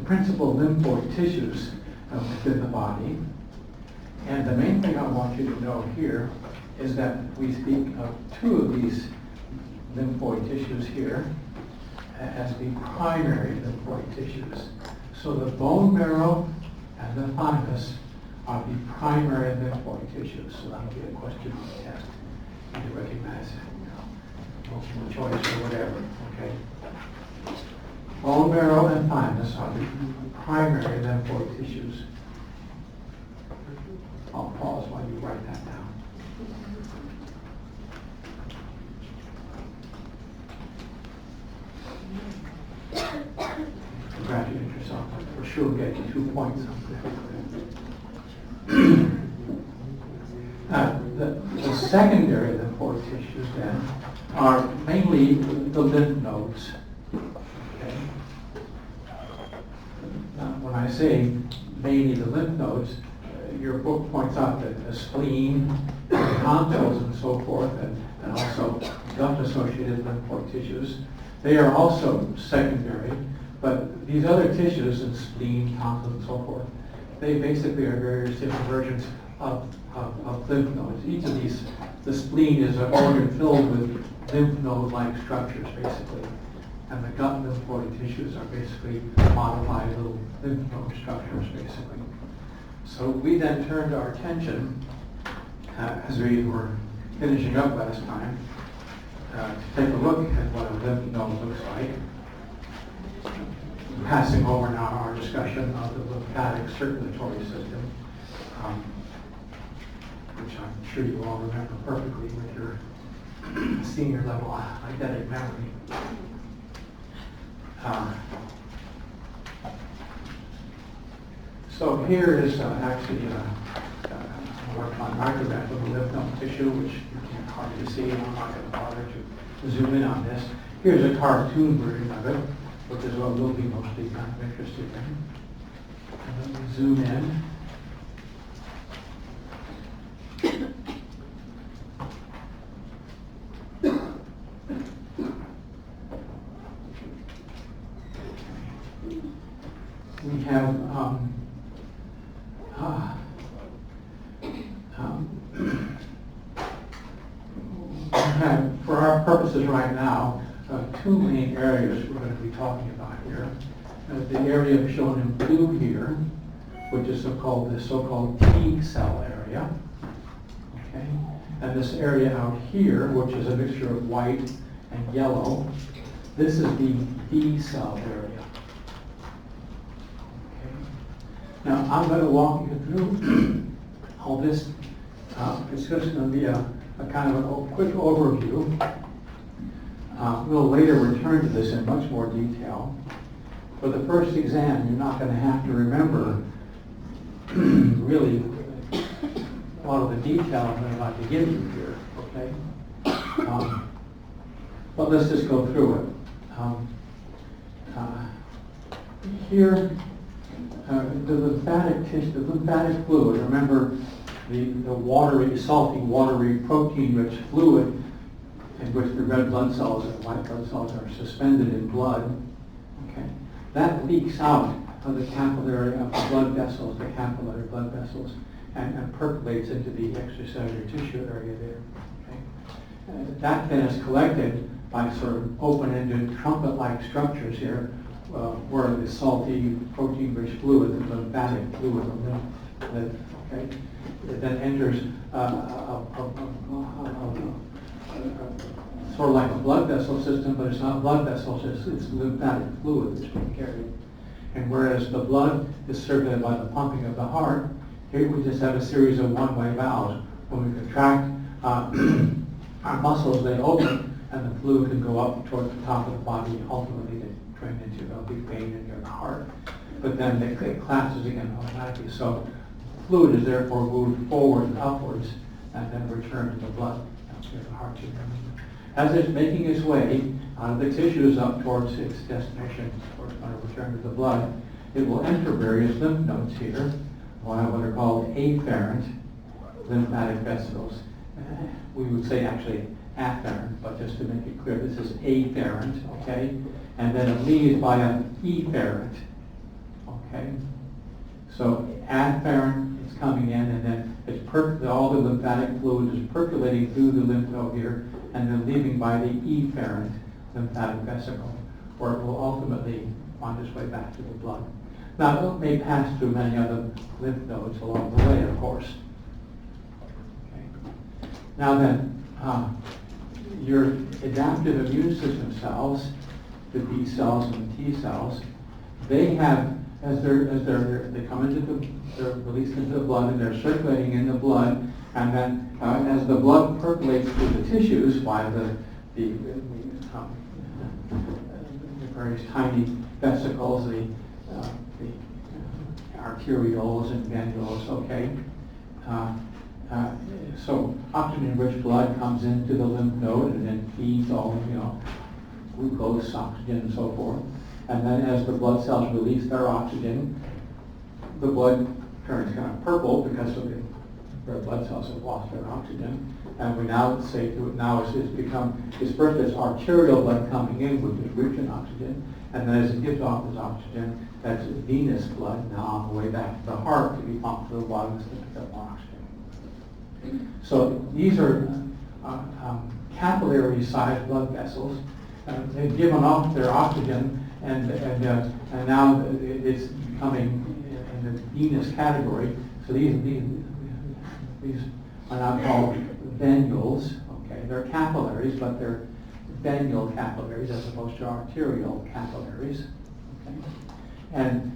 principal lymphoid tissues within the body. And the main thing I want you to know here is that we speak of two of these lymphoid tissues here as the primary lymphoid tissues. So the bone marrow and the thymus are the primary lymphoid tissues. So that'll be a question on the test. You recognize, multiple choice or whatever, okay? Bone marrow and thymus are the primary lymphoid tissues. I'll pause while you write that down. Congratulate yourself. For sure get you 2 points. The secondary lymphoid tissues then are mainly the lymph nodes. Okay? Now, when I say mainly the lymph nodes, your book points out that the spleen, tonsils, and so forth, and also gut-associated lymphoid tissues, they are also secondary. But these other tissues, and spleen, tonsils, and so forth, they basically are various different versions of lymph nodes. Each of these, the spleen is an organ filled with lymph node-like structures, basically. And the gut lymphoid tissues are basically modified little lymph node structures, basically. So we then turned our attention, as we were finishing up last time, to take a look at what a lymph node looks like. Passing over now our discussion of the lymphatic circulatory system, which I'm sure you all remember perfectly with your senior level eidetic memory. So here is actually a micrograph of the lymph node tissue, which you can't hardly see, and I'm not going to bother to zoom in on this. Here's a cartoon version of it, which is what we'll be mostly kind of interested in. And let me zoom in. We have for our purposes right now, two main areas we're going to be talking about here. The area shown in blue here, which is the so-called T cell area. Okay, and this area out here, which is a mixture of white and yellow, this is the B cell area. Okay. Now I'm going to walk you through all this. It's just going to be a kind of a quick overview. We'll later return to this in much more detail. For the first exam, you're not going to have to remember really a lot of the detail I'm about to give you here, okay? But let's just go through it. Here, the lymphatic fluid, remember the watery, salty, watery, protein-rich fluid in which the red blood cells and white blood cells are suspended in blood, okay? That leaks out of the capillary of the blood vessels, the capillary blood vessels, and percolates into the extracellular tissue area there, okay? That then is collected by sort of open-ended trumpet-like structures here, where the salty, protein-rich fluid, the lymphatic fluid, the lymph, okay? It then enters sort of like a blood vessel system, but it's not a blood vessel system, it's lymphatic fluid that's being carried. And whereas the blood is circulated by the pumping of the heart, here we just have a series of one-way valves. When we contract our muscles, they open, and the fluid can go up towards the top of the body, ultimately to drain into a big vein in your heart. But then it collapses again automatically. So fluid is therefore moved forward and upwards, and then returned to the blood. The heart tissue. As it's making its way out of the tissues up towards its destination, towards when it return to the blood, it will enter various lymph nodes here, what are called afferent lymphatic vessels. We would say actually afferent, but just to make it clear, this is afferent, okay? And then it leads by an efferent, okay? So afferent is coming in, and then all the lymphatic fluid is percolating through the lymph node here, and then leaving by the efferent lymphatic vesicle, where it will ultimately find its way back to the blood. Now, it may pass through many other lymph nodes along the way, of course. Okay. Now then, your adaptive immune system cells, the B cells and the T cells, they have, they come into they're released into the blood, and they're circulating in the blood, and then as the blood percolates through the tissues by the various tiny vesicles, the arterioles and venules, okay? So oxygen-rich blood comes into the lymph node and then feeds all, glucose, oxygen, and so forth. And then as the blood cells release their oxygen, the blood turns kind of purple because of the red blood cells have lost their oxygen. And we now say to it, now it's become, it's first as arterial blood coming in, which is rich in oxygen, and then as it gives off this oxygen, that's venous blood now on the way back to the heart to be pumped to the lungs to pick up more oxygen. So these are capillary-sized blood vessels. They've given off their oxygen, and now it's becoming in the venous category. So these are now called venules. Okay, they're capillaries, but they're venular capillaries as opposed to arterial capillaries. Okay, and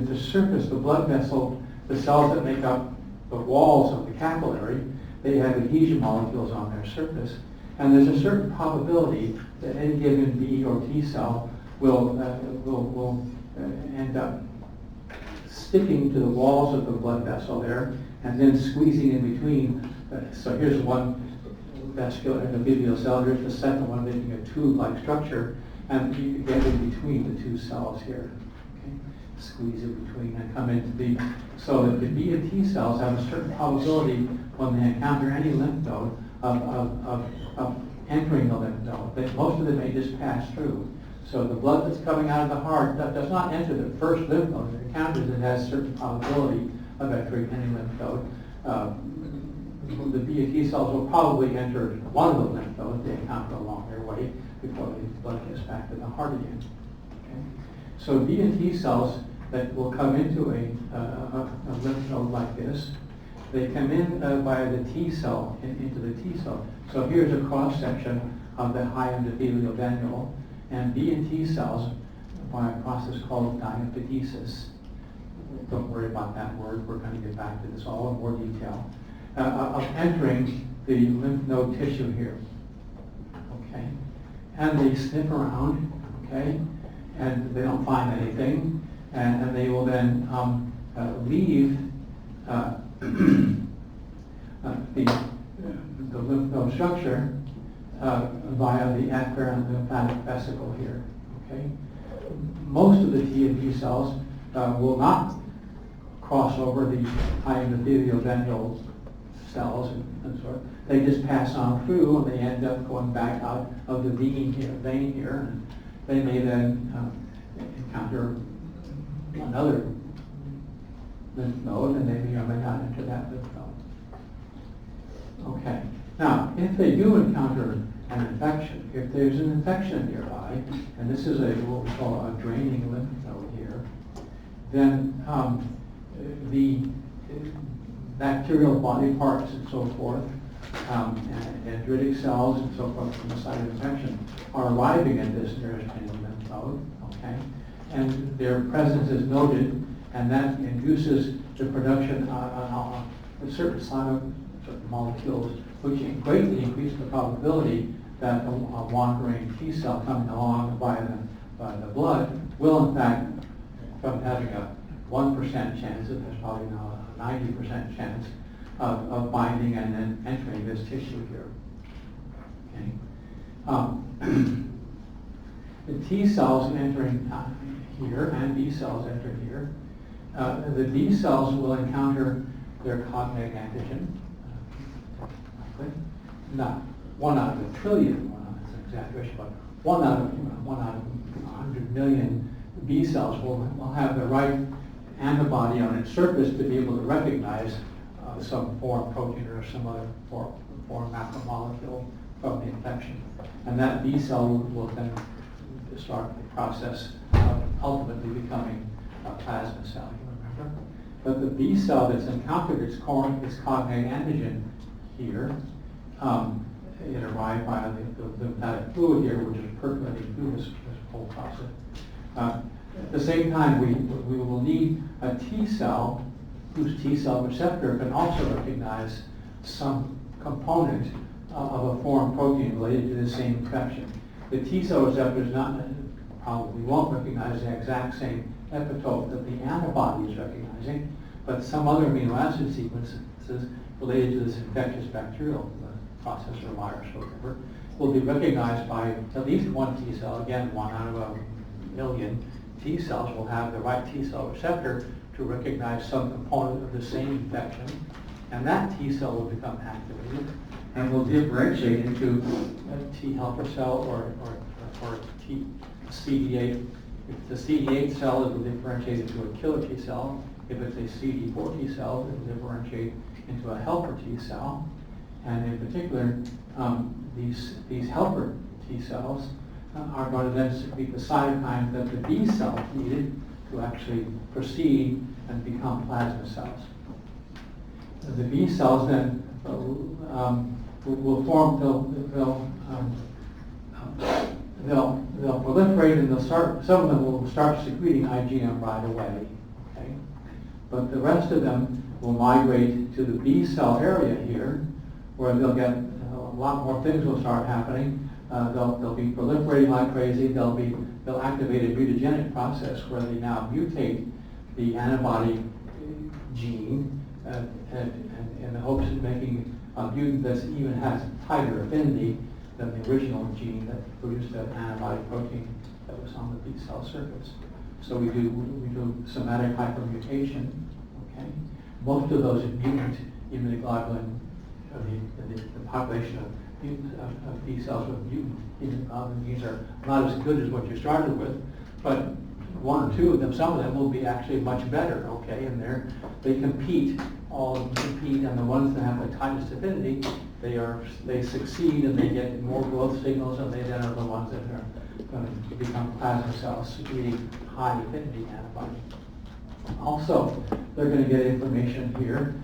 the surface, the blood vessel, the cells that make up the walls of the capillary, they have adhesion molecules on their surface, and there's a certain probability that any given B or T cell will end up sticking to the walls of the blood vessel there, and then squeezing in between. So here's one vascular endothelial cell, here's the second one, making a tube-like structure, and you get in between the two cells here. Okay? Squeeze in between and come into the, so that the B and T cells have a certain probability when they encounter any lymph node of entering the lymph node. Most of them may just pass through. So the blood that's coming out of the heart that does not enter the first lymph node it encounters, it has a certain probability of entering any lymph node. The B and T cells will probably enter one of the lymph nodes they encounter along their way before the blood gets back to the heart again. Okay? So B and T cells that will come into a lymph node like this, they come in via the T cell, into the T cell. So here's a cross section of the high endothelial venule, and B and T cells, by a process called diaphoresis. Don't worry about that word, we're going to get back to this all in more detail. Of entering the lymph node tissue here, okay? And they sniff around, okay? And they don't find anything, and they will then leave the lymph node structure via the afferent lymphatic vesicle here, okay? Most of the T and B cells will not cross over the high endothelial venule cells and sort. They just pass on through, and they end up going back out of the vein here, and they may then encounter another lymph node, and they may or may not enter that lymph node. Okay. Now, if they do encounter an infection, if there's an infection nearby, and this is what we call a draining lymph node here, then the bacterial body parts and so forth, and dendritic cells and so forth from the site of infection are arriving at this nearest draining lymph node, okay? And their presence is noted, and that induces the production of a certain molecules, which greatly increase the probability that a wandering T cell coming along by the blood will in fact, from having a 1% chance, there's probably now a 90% chance of binding and then entering this tissue here. Okay. The T cells entering here and B cells enter here. The B cells will encounter their cognate antigen. Not 1 out of a trillion, that's an exaggeration, but 1 out of 100 million B cells will have the right antibody on its surface to be able to recognize some foreign protein or some other foreign macromolecule from the infection. And that B cell will then start the process of ultimately becoming a plasma cell, you remember? But the B cell that's encountered its cognate antigen here, it arrived by the lymphatic fluid here, which is percolating through this whole process. At the same time, we will need a T cell whose T cell receptor can also recognize some component of a foreign protein related to the same infection. The T cell receptor probably won't recognize the exact same epitope that the antibody is recognizing, but some other amino acid sequences related to this infectious bacterial process or virus or whatever will be recognized by at least one T cell. Again, 1 out of a million T cells will have the right T cell receptor to recognize some component of the same infection, and that T cell will become activated and will differentiate into a T helper cell or T CD8. If the CD8 cell, it will differentiate into a killer T cell. If it's a CD4 T cell, it will differentiate into a helper T cell. And in particular, these helper T cells are going to then secrete the cytokines that the B cell needed to actually proceed and become plasma cells. The B cells then will form, they'll proliferate and some of them will start secreting IgM right away, okay? But the rest of them will migrate to the B cell area here, where they'll get a lot more things will start happening. They'll be proliferating like crazy. They'll activate a mutagenic process where they now mutate the antibody gene in the hopes of making a mutant that even has tighter affinity than the original gene that produced that antibody protein that was on the B cell surface. So we do somatic hypermutation. Okay, most of those mutant immunoglobulin, the population of B cells with mutant immunoglobulin genes are not as good as what you started with, but one or two of them, some of them will be actually much better, okay, and they compete, all of them compete, and the ones that have the tightest affinity, they succeed and they get more growth signals, and they then are the ones that are going to become plasma cells secreting high affinity antibody. Also, they're going to get information here.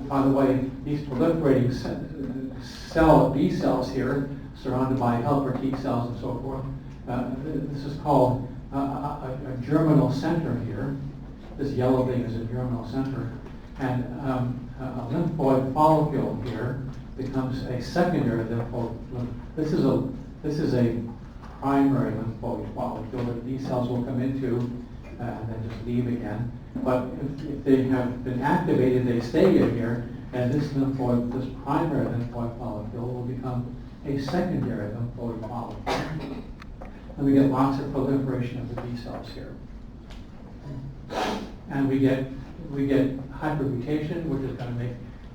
By the way, these proliferating B cells here, surrounded by helper T cells and so forth, this is called a germinal center here. This yellow thing is a germinal center. And a lymphoid follicle here becomes a secondary lymphoid. This is a primary lymphoid follicle that these cells will come into and then just leave again. But if they have been activated, they stay in here, and this primary lymphoid follicle will become a secondary lymphoid follicle. And we get lots of proliferation of the B cells here. And we get hypermutation, which is going to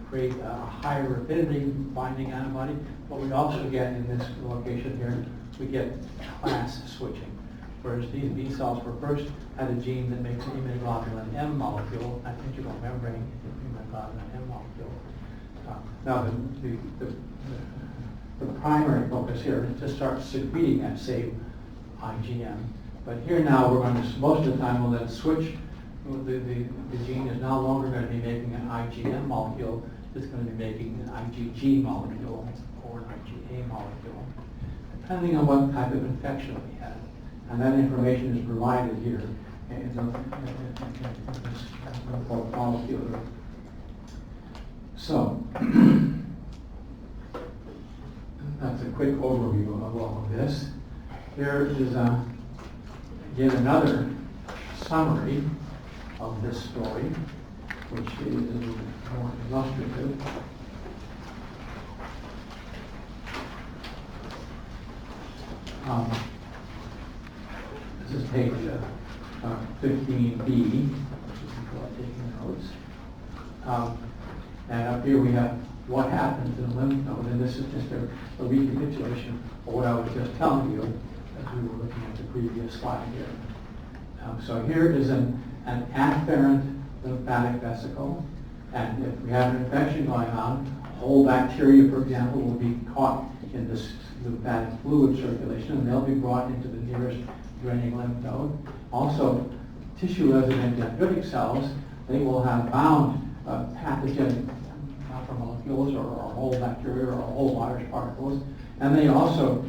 create a higher affinity binding antibody. But we also get, in this location here, we get class switching. Whereas these B cells were first had a gene that makes an immunoglobulin M molecule, an integral membrane immunoglobulin M molecule. Now the primary focus here is to start secreting that same IgM. But here now we're going to, most of the time we'll then switch, the gene is no longer going to be making an IgM molecule, it's going to be making an IgG molecule or an IgA molecule, depending on what type of infection we had. And that information is provided here in this molecule. So, that's a quick overview of all of this. Here is yet another summary of this story, which is more illustrative. This is page 15B, which is before taking notes. And up here we have what happens in the lymph node, and this is just a recapitulation of what I was just telling you as we were looking at the previous slide here. So here is an afferent lymphatic vesicle, and if we have an infection going on, whole bacteria, for example, will be caught in this lymphatic fluid circulation, and they'll be brought into the nearest draining lymph node. Also, tissue-resident dendritic cells, they will have bound pathogenic macromolecules or whole bacteria or whole virus particles, and they also,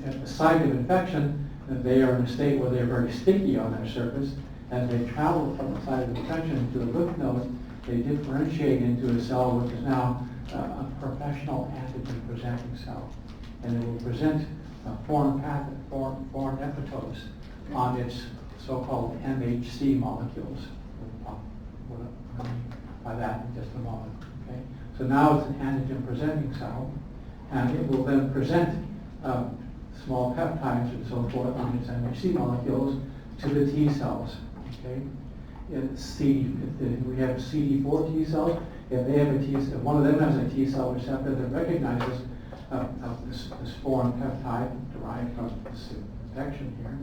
at the site of infection, they are in a state where they're very sticky on their surface. As they travel from the site of infection to the lymph node, they differentiate into a cell which is now a professional antigen presenting cell. And it will present foreign epitopes on its so-called MHC molecules. We'll by that in just a moment. Okay? So now it's an antigen presenting cell, and it will then present small peptides and so forth on its MHC molecules to the T cells. Okay? If we have CD4 T cells, if they have a T, if one of them has a T cell receptor that recognizes this foreign peptide derived from this infection here,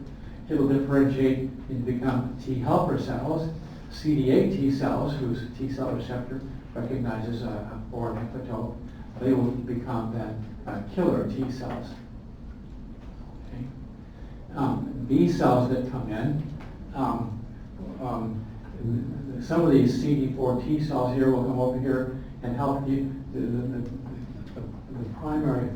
it'll differentiate and become T helper cells, CD8 T cells, whose T cell receptor recognizes a foreign epitope. They will become then killer T cells. Okay. B cells that come in, some of these CD4 T cells here will come over here and help you. The primary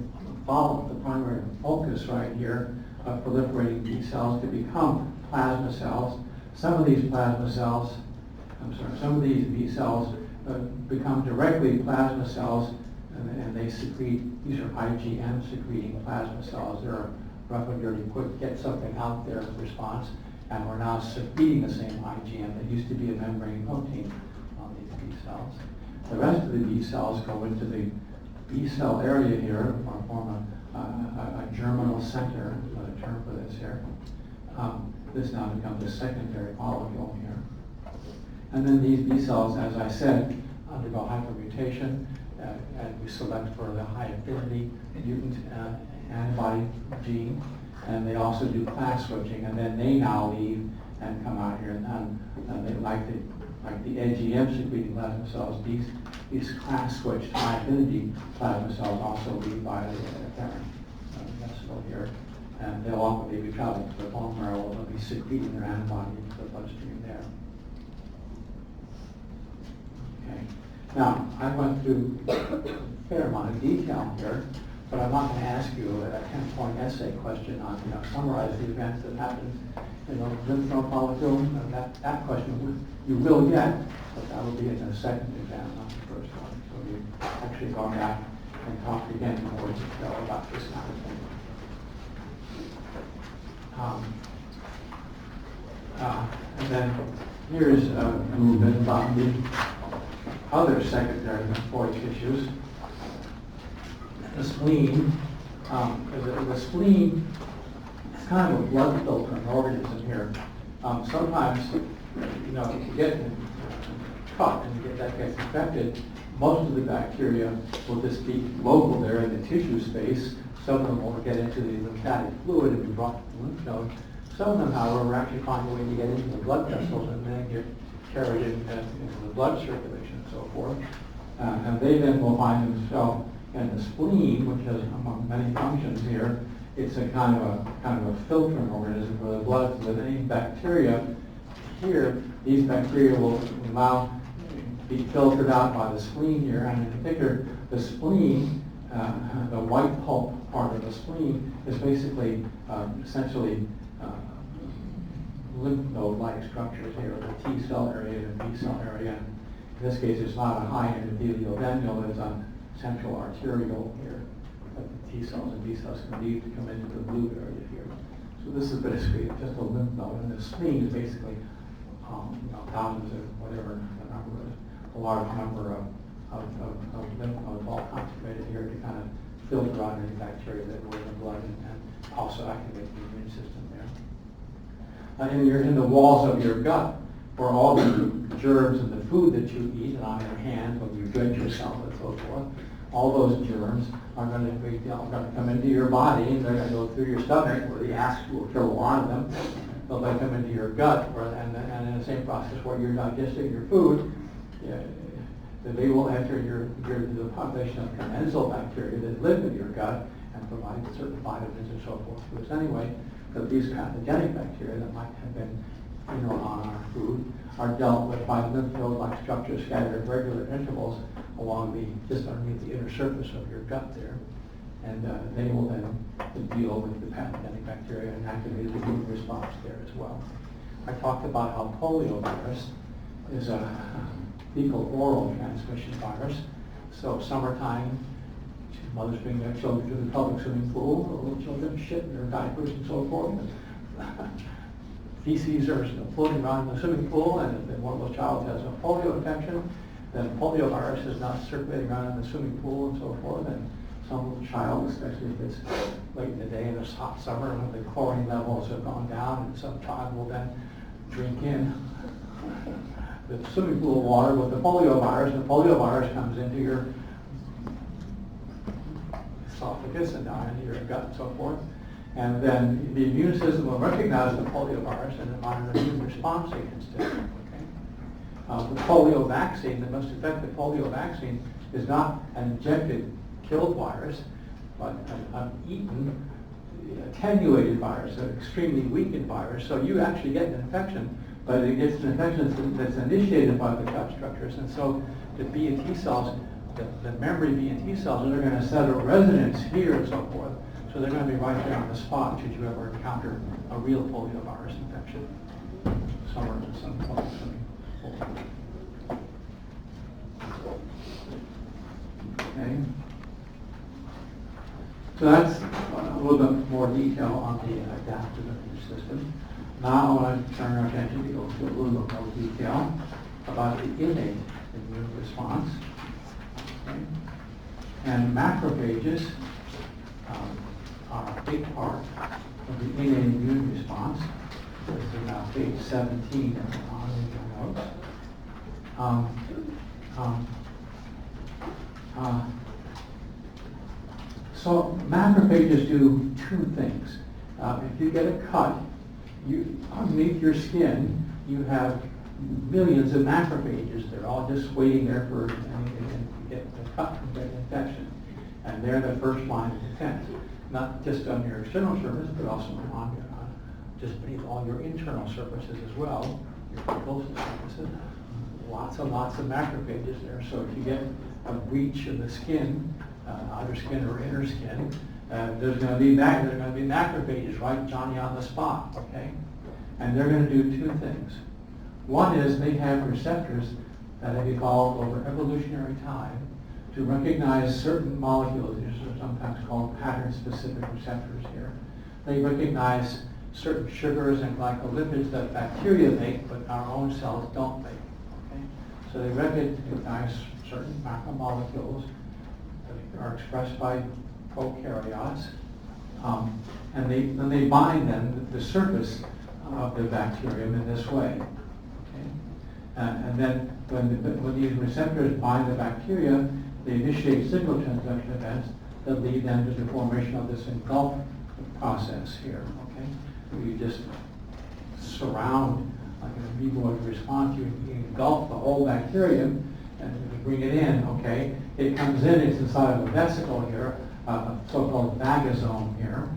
focus right here of proliferating T cells to become plasma cells. Some of these B cells become directly plasma cells, and they secrete. These are IgM secreting plasma cells. They're rough and dirty, quick, get something out there in response. And we're now secreting the same IgM that used to be a membrane protein on these B cells. The rest of the B cells go into the B cell area here, or form a germinal center, a term for this here. This now becomes a secondary molecule here. And then these B cells, as I said, undergo hypermutation, and we select for the high affinity mutant antibody gene. And they also do class switching, and then they now leave and come out here, and they like the AGM secreting plasma cells. These class switched high affinity plasma cells also leave by the apparent vesicle here, and they'll often be traveling to the bone marrow. They'll be secreting their antibody into the bloodstream there. Okay. Now I went through a fair amount of detail here. But I'm not going to ask you a 10-point essay question on, summarize the events that happened in the lymph node molecule. That question you will get, but that will be in the second exam, not the first one. So you actually go back and talk again in more detail about this kind of thing. And then here's a little bit about the other secondary lymphoid tissues. The spleen, the spleen is kind of a blood filtering organism here. Sometimes, if you get cut and that gets infected, most of the bacteria will just be local there in the tissue space. Some of them will get into the lymphatic fluid and be brought to the lymph node. Some of them, however, actually find a way to get into the blood vessels and then get carried into the blood circulation and so forth. And they then will find themselves in the spleen, which has among many functions here. It's a kind of a filtering organism for the blood. With any bacteria here, these bacteria will now be filtered out by the spleen here, and in particular, the spleen, the white pulp part of the spleen, is basically essentially lymph node-like structures here, the T cell area and B cell area. In this case, it's not a high endothelial venule, it's a central arteriole here that the T cells and B cells can leave to come into the blue area here. So this is basically just a lymph node, and the spleen is basically thousands of whatever the number is, a large number of lymph nodes all concentrated here to kind of filter out any bacteria that were in the blood and also activate the immune system there. In the walls of your gut, where all the germs and the food that you eat and on your hands when you drench yourself and so forth, all those germs are going to come into your body, and they're going to go through your stomach, where the acid will kill a lot of them, but they come into your gut, and in the same process where you're digesting your food, they will enter the population of commensal bacteria that live in your gut and provide certain vitamins and so forth to us anyway. But these pathogenic bacteria that might have been on our food are dealt with by lymph node-like structures scattered at regular intervals along just underneath the inner surface of your gut there. And they will then deal with the pathogenic bacteria and activate the immune response there as well. I talked about how poliovirus is a fecal oral transmission virus. So summertime, mothers bring their children to the public swimming pool, the little children shit in their diapers and so forth. Feces are floating around in the swimming pool, and if one of those child has a polio infection, then poliovirus is not circulating around in the swimming pool and so forth. And some little child, especially if it's late in the day in this hot summer when the chlorine levels have gone down, and some child will then drink in the swimming pool water with the poliovirus, and the poliovirus comes into your esophagus and down into your gut and so forth. And then the immune system will recognize the poliovirus and mount an immune response against it. Okay? The polio vaccine, the most effective polio vaccine, is not an injected killed virus, but an eaten, attenuated virus, an extremely weakened virus. So you actually get an infection, but it gets an infection that's initiated by the gut structures. And so the B and T cells, the memory B and T cells, are going to set a residence here and so forth. So they're going to be right there on the spot should you ever encounter a real poliovirus infection. Somewhere in some place. Okay. So that's a little bit more detail on the adaptive immune system. Now I want to turn our attention to go into a little bit more detail about the innate immune response. Okay. And macrophages are a big part of the innate immune response. This is now page 17 on your notes. So macrophages do two things. If you get a cut, underneath your skin, you have millions of macrophages. They're all just waiting there for anything to get the cut from that infection. And they're the first line of defense, not just on your external surface, but also on just beneath all your internal surfaces as well, your mucosal surfaces. Lots and lots of macrophages there. So if you get a breach of the skin, outer skin or inner skin, there's going to be macrophages, right, Johnny, on the spot, okay? And they're going to do two things. One is they have receptors that have evolved over evolutionary time to recognize certain molecules. These are sometimes called pattern-specific receptors here. They recognize certain sugars and glycolipids that bacteria make, but our own cells don't make. Okay? So they recognize certain macromolecules that are expressed by prokaryotes, and they bind them to the surface of the bacterium in this way. Okay? And then when these receptors bind the bacteria, they initiate signal transduction events that lead them to the formation of this engulf process here. Okay? You just surround, like an amoeboid response, you engulf the whole bacterium and you bring it in. Okay? It comes in, it's inside of a vesicle here, a so-called phagosome here.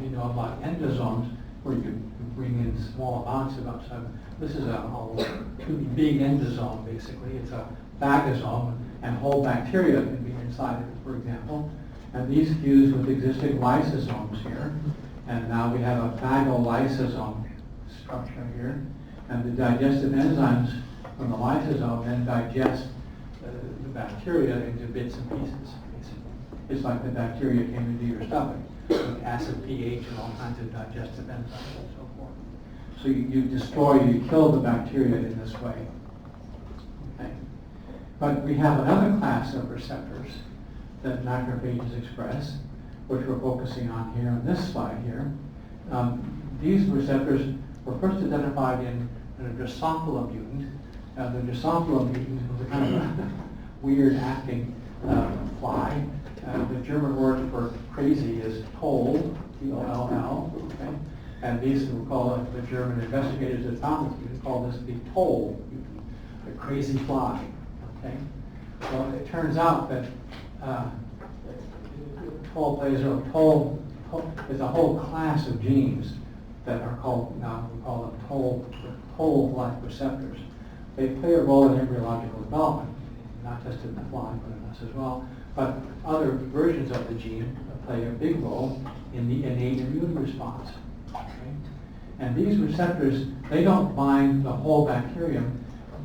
You know about endosomes, where you bring in small amounts of outside. This is a big endosome, basically. It's a phagosome, and whole bacteria can be inside of it, for example. And these fuse with existing lysosomes here. And now we have a phagolysosome structure here. And the digestive enzymes from the lysosome then digest the bacteria into bits and pieces, basically. It's like the bacteria came into your stomach with acid pH and all kinds of digestive enzymes and so forth. So you kill the bacteria in this way. Okay? But we have another class of receptors that macrophages express, which we're focusing on here on this slide here. These receptors were first identified in a Drosophila mutant. The Drosophila mutant was a kind of a weird acting fly. The German word for crazy is Toll, T-O-L-L. Okay? And these we call it, the German investigators that found this, we call this the toll, the crazy fly. Okay. Well, it turns out that toll is a whole class of genes that are called, now we call them toll-like receptors. They play a role in embryological development, not just in the fly, but in us as well. But other versions of the gene play a big role in the innate immune response. Okay? And these receptors, they don't bind the whole bacterium.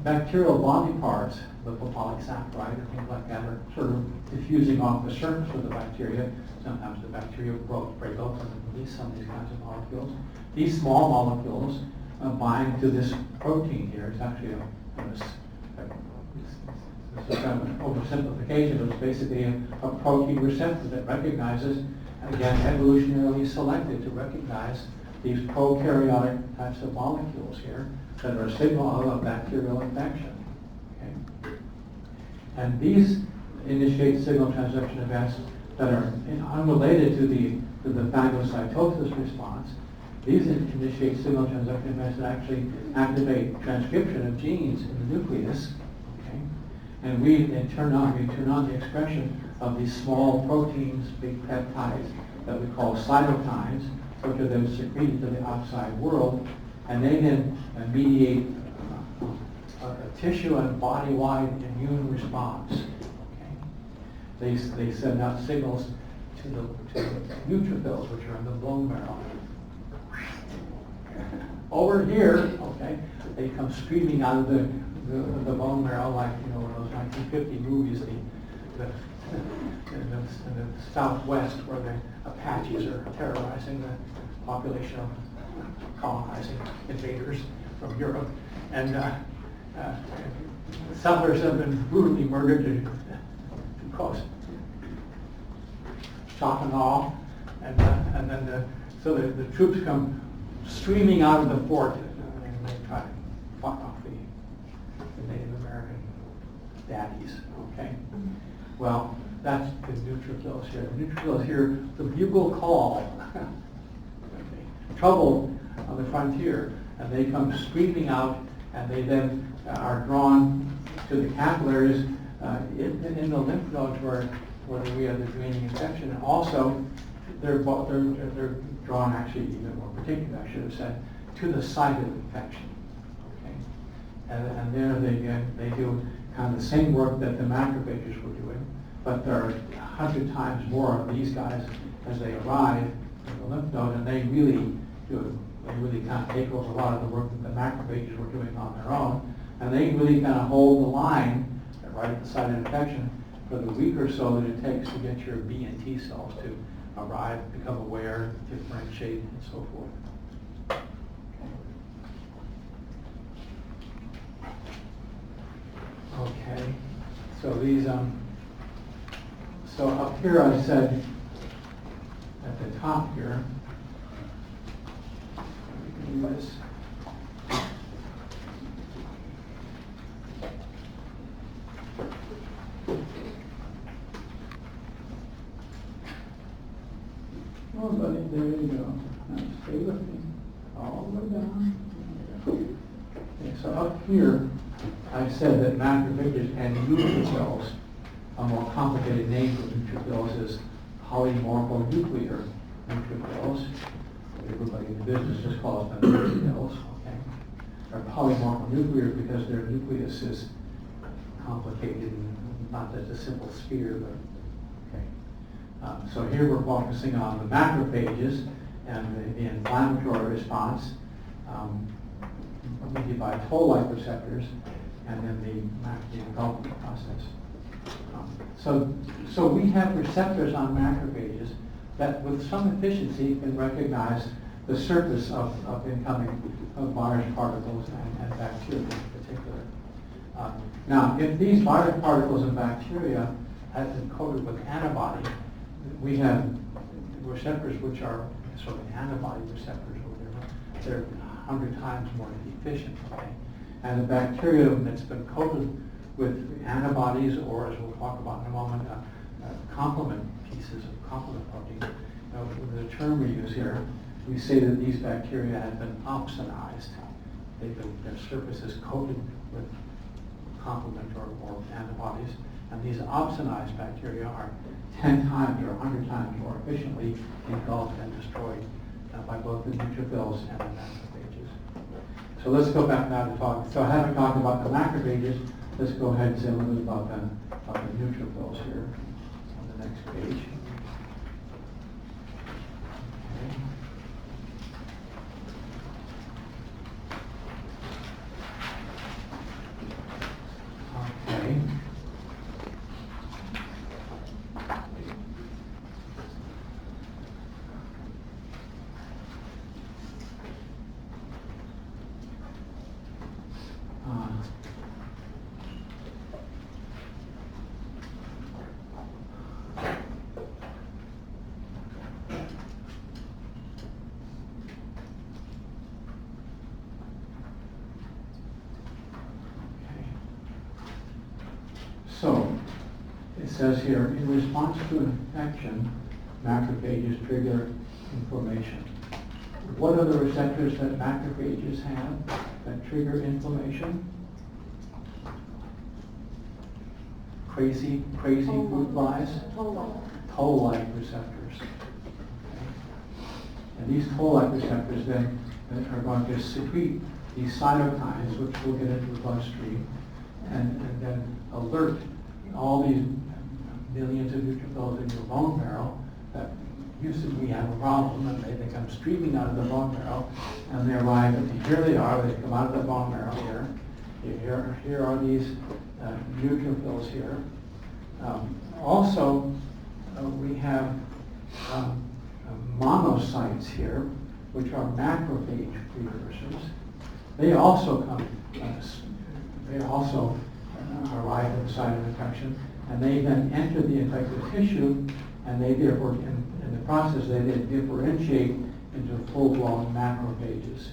Bacterial body parts, lipopolysaccharide and things like that, are sort of diffusing off the surface of the bacteria. Sometimes the bacteria break open and release some of these kinds of molecules. These small molecules bind to this protein here. It's actually this is kind of an oversimplification, but it's basically a protein receptor that recognizes, again, evolutionarily selected to recognize these prokaryotic types of molecules here that are a signal of a bacterial infection. Okay? And these initiate signal transduction events that are unrelated to the phagocytosis response. These initiate signal transduction events that actually activate transcription of genes in the nucleus. Okay? And we turn on the expression of these small proteins, big peptides that we call cytokines, which are then secreted to the outside world, and they then mediate a tissue and body-wide immune response. Okay? They send out signals to the neutrophils, which are in the bone marrow. Over here, okay, they come screaming out of the bone marrow like, you know, those 1950 movies, in the Southwest, where the Apaches are terrorizing the population of colonizing invaders from Europe. And settlers have been brutally murdered to cause shock and awe. And then so the troops come streaming out of the fort, and they try to fuck off the Native American daddies. Okay. Well, that's the neutrophils here. The neutrophils here, the bugle call. Okay. Trouble on the frontier, and they come screaming out, and they then are drawn to the capillaries in the lymph nodes where we have the draining infection, and also they're drawn, actually even more particular, I should have said, to the site of infection. Okay? And there they do kind of the same work that the macrophages were doing, but there are 100 times more of these guys as they arrive in the lymph node, and they really kind of take over a lot of the work that the macrophages were doing on their own, and they really kind of hold the line right at the site of infection for the week or so that it takes to get your B and T cells to arrive, become aware, differentiate, and so forth. Okay, so these, so up here I said at the top here, we can do this. Oh, buddy, there you go. Now stay with me. All the way down. Okay, so up here, I said that macrophages and neutrophils, a more complicated name for neutrophils is polymorphonuclear neutrophils. Everybody in the business just calls them neutrophils. Okay? They're polymorphonuclear because their nucleus is complicated and not just a simple sphere, but okay. So here we're focusing on the macrophages and the inflammatory response mediated by toll-like receptors, and then the macrophage development process. So we have receptors on macrophages that with some efficiency can recognize the surface of incoming virus particles and bacteria in particular. Now, if these virus particles and bacteria have been coated with antibody, we have receptors which are sort of antibody receptors or whatever. They're 100 times more efficient. Okay? And the bacterium that's been coated with antibodies, or as we'll talk about in a moment, complement pieces of complement protein. The term we use here we say that these bacteria have been opsonized. Their surface is coated with complement or antibodies, and these opsonized bacteria are 10 times or 100 times more efficiently engulfed and destroyed by both the neutrophils and the macrophages. So let's go back now to talk. So I haven't talked about the macrophages. Let's go ahead and say a little bit about the neutrophils here on the next page. Okay. So, it says here, in response to infection, macrophages trigger inflammation. What are the receptors that macrophages have that trigger inflammation? Crazy fruit flies? Toll-like receptors. Okay. And these toll-like receptors then are going to secrete these cytokines, which will get into the bloodstream, and then alert all these millions of neutrophils in your bone marrow that used to we have a problem, and they come streaming out of the bone marrow, and they arrive, and here they are, they come out of the bone marrow here. Here are these neutrophils here. Also, we have monocytes here, which are macrophage precursors. They also come, they also arrive at the site of infection, and they then enter the infected tissue, and they therefore, in the process, they then differentiate into full-blown macrophages.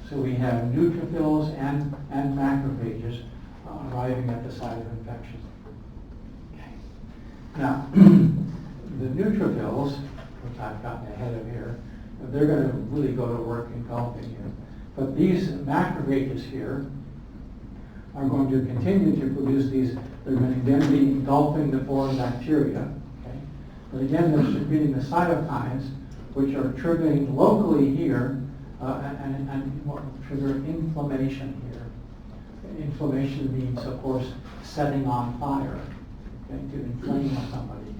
So we have neutrophils and macrophages arriving at the site of infection. Okay. Now, the neutrophils, which I've gotten ahead of here, they're going to really go to work engulfing you. But these macrophages here are going to continue to produce these. They're going to then be engulfing the foreign bacteria. Okay? But again, they're secreting the cytokines, which are triggering locally here, and what will trigger inflammation here. Inflammation means, of course, setting on fire, okay, to inflame somebody.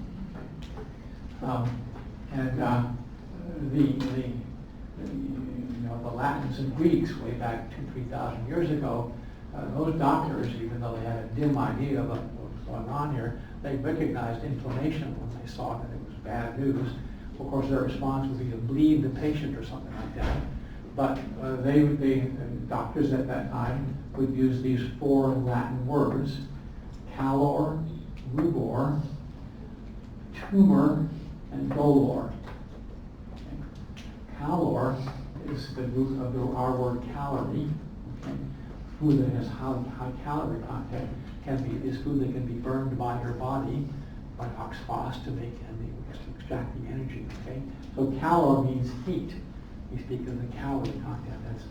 The Latins and Greeks, way back 2,000-3,000 years ago, those doctors, even though they had a dim idea of what was going on here, they recognized inflammation when they saw that it was bad news. Of course, their response would be to bleed the patient or something like that. But doctors at that time would use these 4 Latin words: calor, rubor, tumor, and dolor. Okay. Calor is the root of our word calorie. Okay. Food that has high calorie content is food that can be burned by your body by oxphos to extract the energy. Okay. So calor means heat. We speak of the calorie content. That's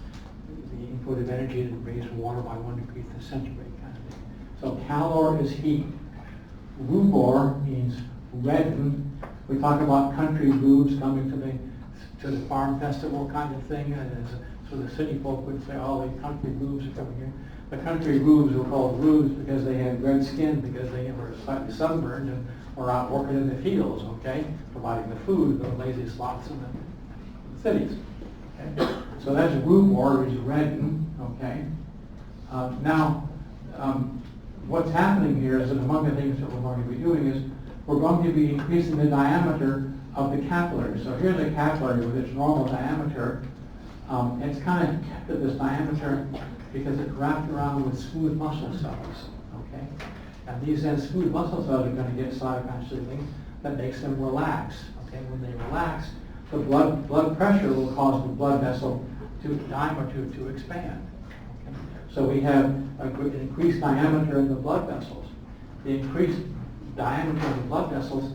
the input of energy to raise water by 1 degree centigrade kind of thing. So calor is heat. Rubor means redden. We talk about country boobs coming to the farm festival kind of thing. So the city folk would say, oh, the country boobs are coming here. The country boobs were called boobs because they had red skin, because they were slightly sunburned and were out working in the fields, okay, providing the food, the lazy sloths in the cities. Okay? So that's rubor, is redden, okay. What's happening here is that among the things that we're going to be doing is we're going to be increasing the diameter of the capillary. So here's a capillary with its normal diameter. It's kind of kept at this diameter because it's wrapped around with smooth muscle cells, okay? And these then smooth muscle cells are going to get cytokine signaling that makes them relax, okay? When they relax, the blood pressure will cause the blood vessel diameter to expand. Okay? So we have an increased diameter in the blood vessels. The increased diameter of the blood vessels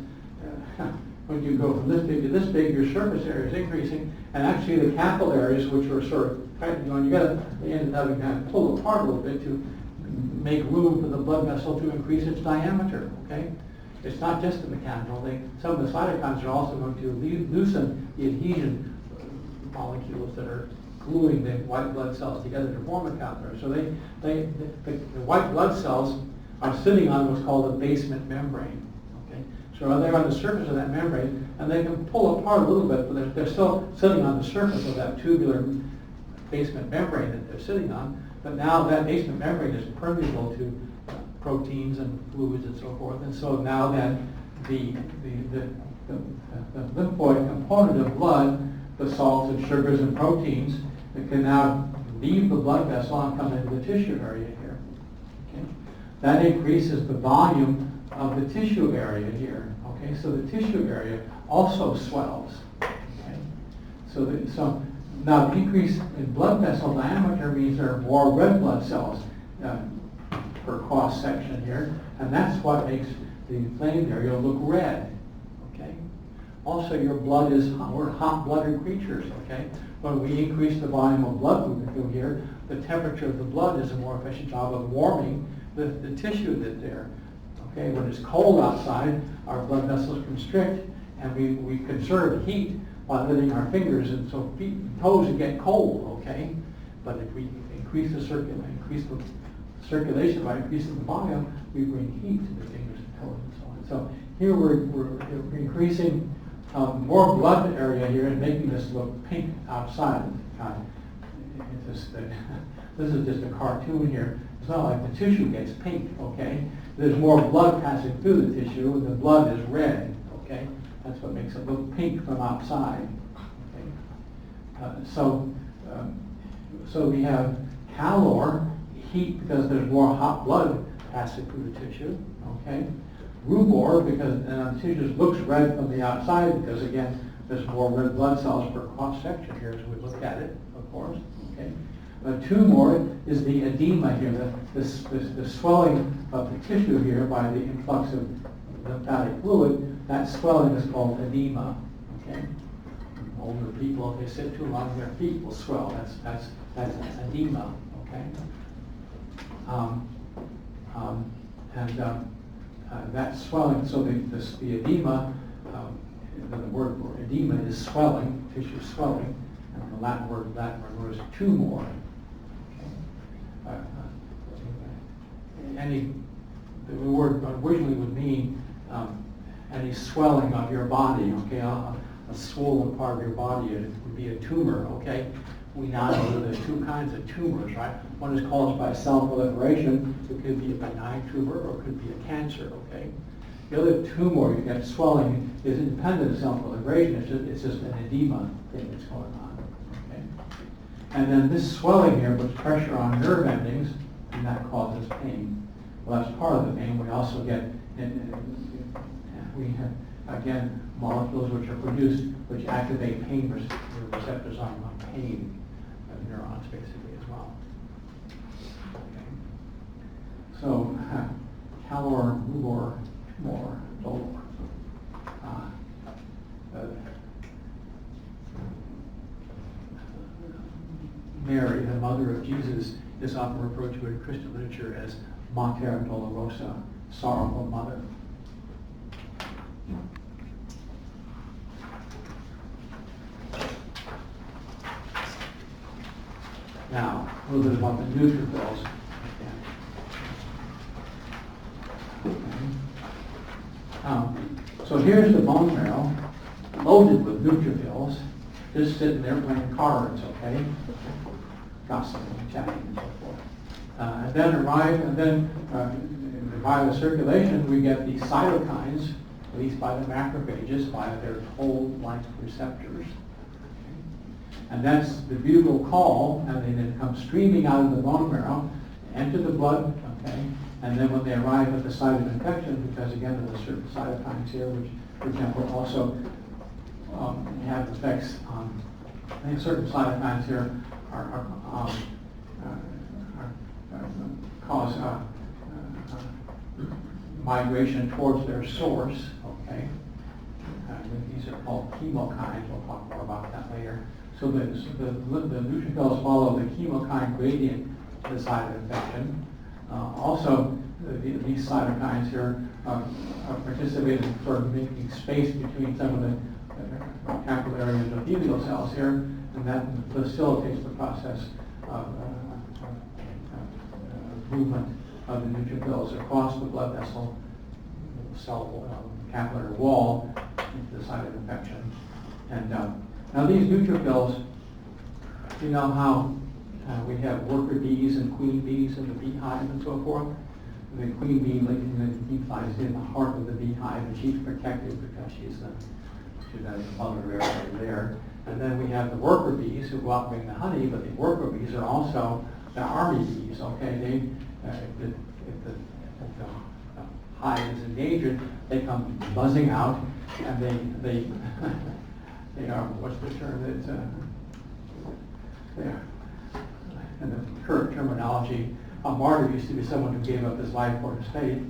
when you go from this big to this big, your surface area is increasing, and actually the capillaries, which were sort of tightening on, they ended up having to pull apart a little bit to make room for the blood vessel to increase its diameter, okay? It's not just the mechanical thing. Some of the cytokines are also going to loosen the adhesion molecules that are gluing the white blood cells together to form a capillary. So the white blood cells are sitting on what's called a basement membrane. Okay, so they're on the surface of that membrane, and they can pull apart a little bit, but they're still sitting on the surface of that tubular basement membrane that they're sitting on. But now that basement membrane is permeable to proteins and fluids and so forth, and so now that the lymphoid component of blood, the salts and sugars and proteins, that can now leave the blood vessel and come into the tissue area here. Okay? That increases the volume of the tissue area here. Okay, so the tissue area also swells. Okay? So now the increase in blood vessel diameter means there are more red blood cells per cross section here, and that's what makes the inflamed area look red. Okay. Also, your blood we're hot-blooded creatures. Okay. When we increase the volume of blood movement through here, the temperature of the blood does a more efficient job of warming the tissue that's there. Okay. When it's cold outside, our blood vessels constrict, and we conserve heat by letting our fingers and so feet and toes get cold. Okay. But if we increase the circulation by increasing the volume, we bring heat to the fingers and toes and so on. So here we're increasing more blood area here and making this look pink outside. This is just a cartoon here. It's not like the tissue gets pink, okay? There's more blood passing through the tissue, and the blood is red, okay? That's what makes it look pink from outside. Okay? So we have calor, heat, because there's more hot blood passing through the tissue, okay? Rubor, because the tissue just looks red from the outside, because again, there's more red blood cells per cross section here as we look at it, of course. Okay. Tumor is the edema here, the swelling of the tissue here by the influx of lymphatic fluid. That swelling is called edema. Okay. Older people, if they sit too long, their feet will swell. That's edema. Okay. That swelling, so the edema, the word for edema is swelling, tissue swelling, and the Latin word is tumor. The word originally would mean any swelling of your body, okay, a swollen part of your body, it would be a tumor, okay? We now know that there's two kinds of tumors, right? One is caused by cell proliferation. It could be a benign tumor or it could be a cancer, okay? The other tumor, you get swelling, is independent of cell proliferation. It's just an edema thing that's going on, okay? And then this swelling here puts pressure on nerve endings, and that causes pain. Well, that's part of the pain. We also get, we have, again, molecules which are produced, which activate pain receptors on pain neurons, basically, as well. Okay. So, calor, rubor, tumor, dolor. Mary, the mother of Jesus, is often referred to in Christian literature as Mater Dolorosa, sorrowful mother. Now, a little bit about the neutrophils. So here's the bone marrow loaded with neutrophils, just sitting there playing cards, okay? Gossiping, chatting, and so forth. And then by the circulation, we get these cytokines, released by the macrophages, by their toll-like receptors. And that's the bugle call, and they then come streaming out of the bone marrow, enter the blood, okay? And then when they arrive at the site of infection, because again, there's certain cytokines here, which, for example, also have effects on, I think certain cytokines here cause migration towards their source, okay? called chemokines. We'll talk more about that later. So the neutrophils follow the chemokine gradient to the site of infection. Also, these cytokines here participate in sort of making space between some of the capillary endothelial cells here, and that facilitates the process of movement of the neutrophils across the blood vessel cell capillary wall into the site of infection. And now these neutrophils, you know how we have worker bees and queen bees in the beehive and so forth? And the queen bee lies in the heart of the beehive, and she's protected because she's the mother area there. And then we have the worker bees who go out and bring the honey, but the worker bees are also the army bees, okay? They, if the hive is endangered, they come buzzing out, and they they are, what's the term? It's, in the current terminology, a martyr used to be someone who gave up his life for his faith.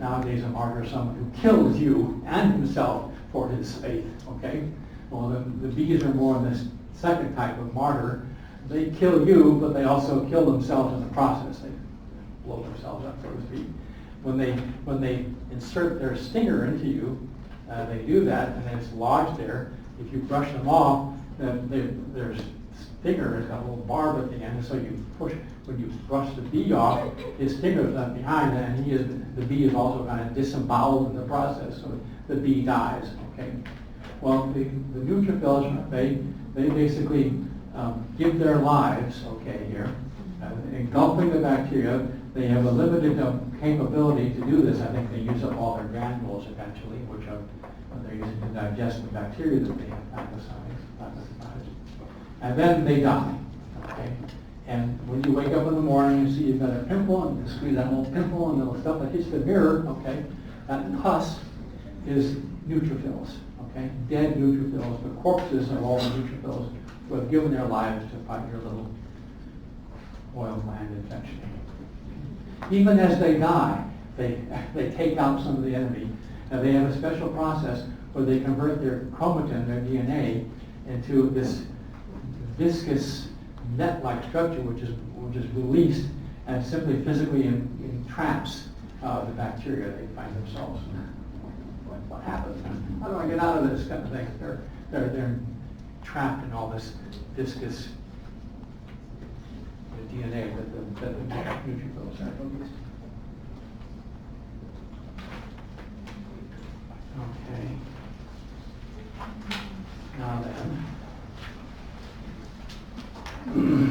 Nowadays, a martyr is someone who kills you and himself for his faith, okay? Well, the bees are more in this second type of martyr. They kill you, but they also kill themselves in the process. They blow themselves up, so to speak. When they insert their stinger into you, they do that, and then it's lodged there. If you brush them off, then their stinger has got a little barb at the end, and so you push. When you brush the bee off, his stinger is left behind, and the bee is also kind of disemboweled in the process, so the bee dies. Okay. Well, the neutrophils, they basically give their lives, okay, here, engulfing the bacteria. They have a limited capability to do this. I think they use up all their granules eventually, which they're using to digest the bacteria that they have phagocytized. And then they die, okay? And when you wake up in the morning, you see you've got a pimple, and you squeeze that little pimple, and little stuff that hits the mirror, okay? That pus is neutrophils, okay? Dead neutrophils, the corpses of all the neutrophils who have given their lives to fight your little oil gland infection. Even as they die, they take out some of the enemy. Now they have a special process where they convert their chromatin, their DNA, into this viscous net-like structure, which is released and simply physically entraps the bacteria they find themselves in. What happens? How do I get out of this kind of thing? They're trapped in all this viscous DNA that the neutrophils are released. Okay. Now then. Okay.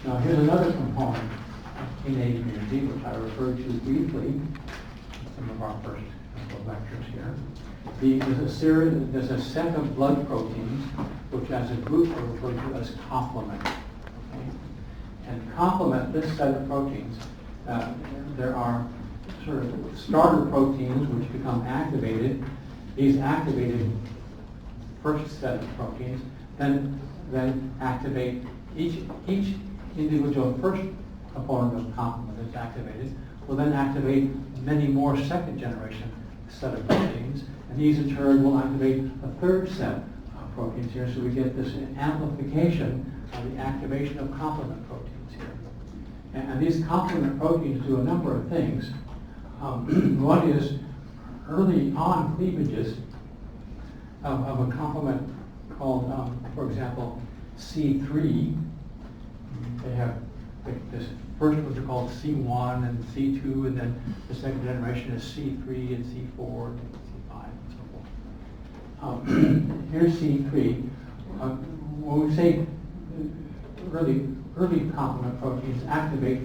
Now here's another component of innate immunity, which I referred to briefly in some of our first couple of lectures here. There's a set of blood proteins which as a group are referred to as complement. Okay? And complement this set of proteins, there are sort of starter proteins which become activated. These activated first set of proteins then activate each individual first component of complement that's activated will then activate many more second generation set of proteins, and these in turn will activate a third set of proteins here, so we get this amplification of the activation of complement proteins here. And these complement proteins do a number of things. One is early on cleavages of a complement called, for example, C3. They have this first ones are called C1 and C2, and then the second generation is C3 and C4 and C5 and so forth. Here's C3. When we say early complement proteins activate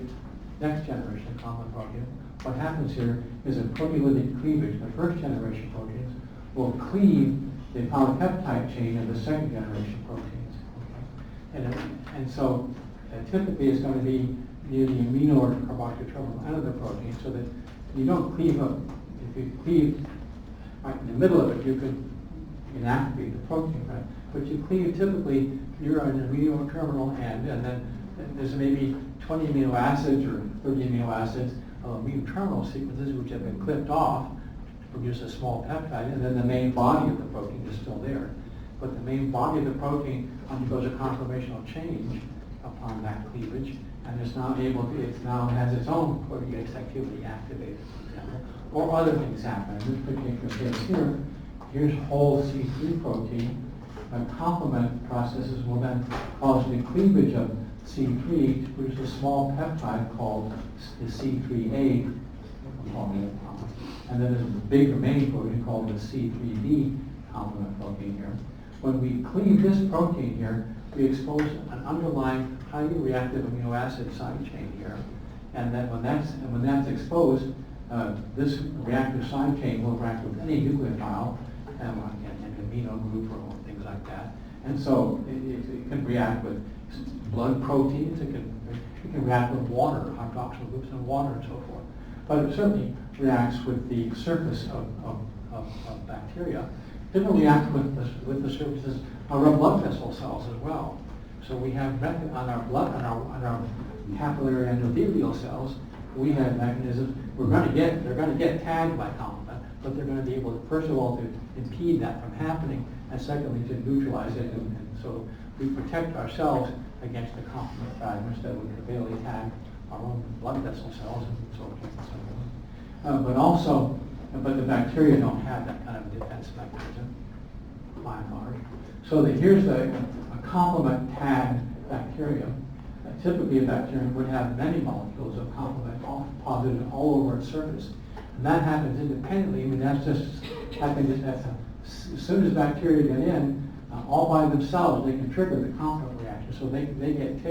next generation complement protein, what happens here is a proteolytic cleavage. The first generation proteins will cleave the polypeptide chain of the second generation proteins. Okay? And so typically it's going to be near the amino or carboxyl terminal end of the protein, so that you don't cleave up. If you cleave right in the middle of it, you can inactivate the protein, right? But you cleave typically near an amino terminal end, and then there's maybe 20 amino acids or 30 amino acids amino terminal sequences which have been clipped off to produce a small peptide, and then the main body of the protein is still there. But the main body of the protein undergoes a conformational change upon that cleavage, and it's now it now has its own protease activity activated, for example, or other things happen. In this particular case here, here's whole C3 protein. Complement processes will then cause the cleavage of C3 to produce a small peptide called the C3A, and then there's a big remaining protein called the C3B complement protein here. When we cleave this protein here, we expose an underlying highly reactive amino acid side chain here, and then when that's exposed, this reactive side chain will interact with any nucleophile, and an amino group or things like that. And so it can react with blood proteins, it can react with water, hydroxyl groups in water and so forth. But it certainly reacts with the surface of bacteria. It can react with the surfaces of our blood vessel cells as well. So we have on our capillary endothelial cells, we have mechanisms. They're going to get tagged by complement, but they're going to be able to, first of all, to impede that from happening, and secondly, to neutralize it. And so we protect ourselves against the complement fragments that would severely tag our own blood vessel cells and so forth. But the bacteria don't have that kind of a defense mechanism, by and large. So here's a complement tagged bacterium. Typically, a bacterium would have many molecules of complement positive all over its surface. And that happens independently. I mean, that's as soon as bacteria get in, all by themselves, they can trigger the complement reaction. So they get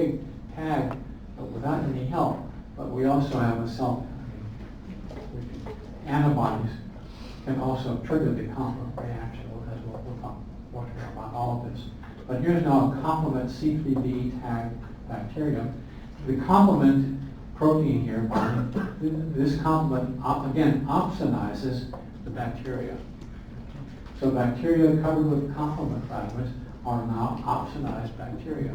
tagged without any help. But we also have antibodies can also trigger the complement reaction, as we'll talk more about all of this. But here's now a complement C3b tagged bacterium. The complement protein here, this complement again opsonizes the bacteria. So bacteria covered with complement fragments are now opsonized bacteria.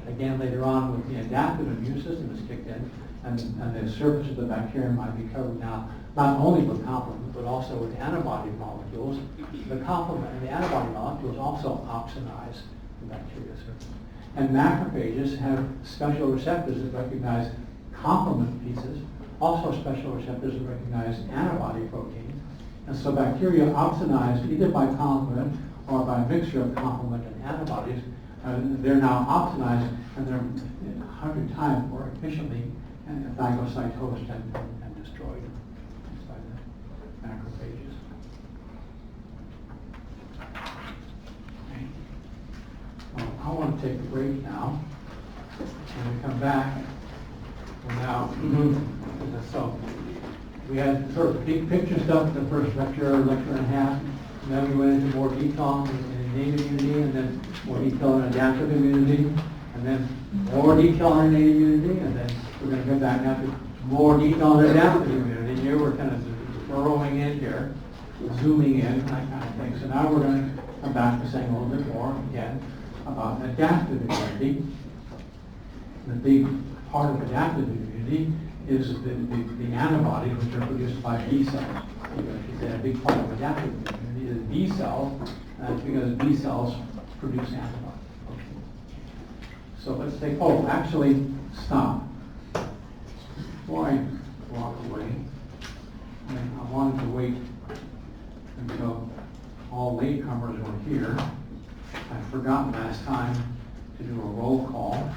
Again, later on, when the adaptive immune system is kicked in, and the surface of the bacterium might be covered now not only with complement, but also with antibody molecules. The complement and the antibody molecules also opsonize the bacteria surface. And macrophages have special receptors that recognize complement pieces, also special receptors that recognize antibody proteins. And so bacteria opsonized either by complement or by a mixture of complement and antibodies, they're now opsonized and they're 100 times more efficiently phagocytosed and destroyed by the macrophages. Okay. Well, I want to take a break now. When we come back, we're now, so we had sort of big picture stuff in the first lecture and a half, and then we went into more detail in innate immunity, and then more detail in adaptive immunity, and then more detail on innate immunity, and then we're going to go back now to more detail on adaptive immunity. Here we're kind of burrowing in here, zooming in, that kind of thing. So now we're going to come back to saying a little bit more again about adaptive immunity. The big part of adaptive immunity is the antibodies which are produced by B cells. A big part of adaptive immunity is B cells, because B cells produce antibodies. Okay. So let's take, stop. Before I walk away, I wanted to wait until all latecomers were here. I forgot last time to do a roll call.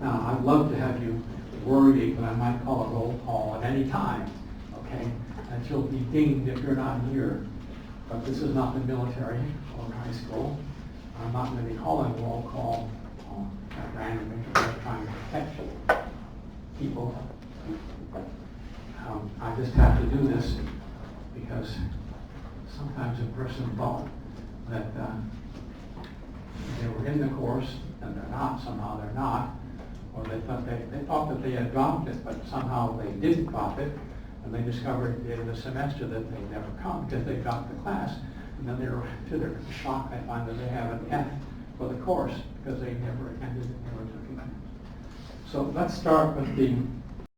Now, I'd love to have you worried, but I might call a roll call at any time, okay? And you'll be dinged if you're not here. But this is not the military or high school. I'm not going to be calling a roll call at random intervals trying to protect people. I just have to do this because sometimes a person thought that they were in the course and they're not, somehow they're not, or they thought that they had dropped it, but somehow they didn't drop it, and they discovered at the end of the semester that they'd never come because they dropped the class. And then they're, to their shock, they find that they have an F for the course because they never attended it, never took it. So let's start with the